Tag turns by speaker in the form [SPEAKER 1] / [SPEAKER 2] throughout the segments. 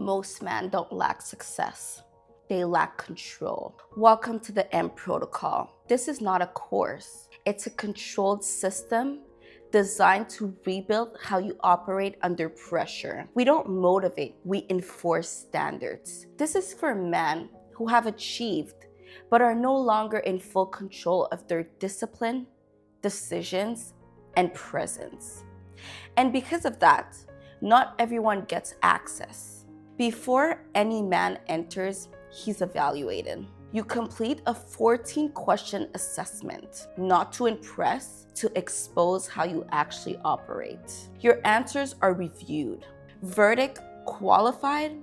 [SPEAKER 1] Most men don't lack success. They lack control. Welcome to the M Protocol. This is not a course. It's a controlled system designed to rebuild how you operate under pressure. We don't motivate, we enforce standards. This is for men who have achieved but are no longer in full control of their discipline, decisions, and presence. And because of that, not everyone gets access. Before any man enters, he's evaluated. You complete a 14-question assessment, not to impress, to expose how you actually operate. Your answers are reviewed. Verdict: qualified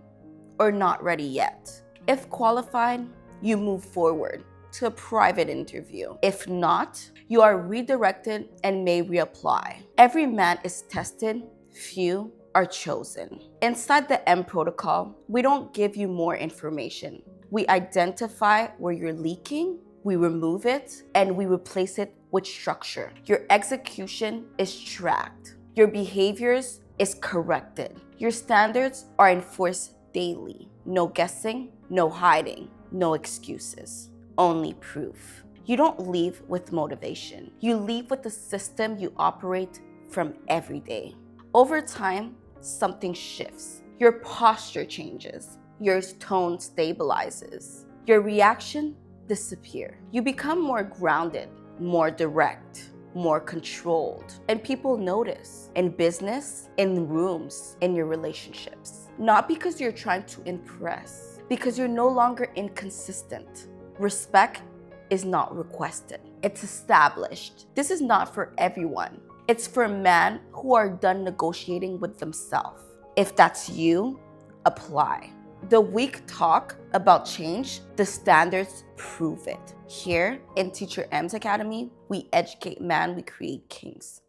[SPEAKER 1] or not ready yet. If qualified, you move forward to a private interview. If not, you are redirected and may reapply. Every man is tested, few are chosen. Inside the M Protocol, we don't give you more information. We identify where you're leaking, we remove it, and we replace it with structure. Your execution is tracked. Your behaviors is corrected. Your standards are enforced daily. No guessing, no hiding, no excuses, only proof. You don't leave with motivation. You leave with the system you operate from every day. Over time, something shifts. Your posture changes. Your tone stabilizes. Your reaction disappears. You become more grounded, more direct, more controlled. And people notice in business, in rooms, in your relationships. Not because you're trying to impress, because you're no longer inconsistent. Respect is not requested. It's established. This is not for everyone. It's for men who are done negotiating with themselves. If that's you, apply. The weak talk about change, the standards prove it. Here in Teacher M's Academy, we educate men, we create kings.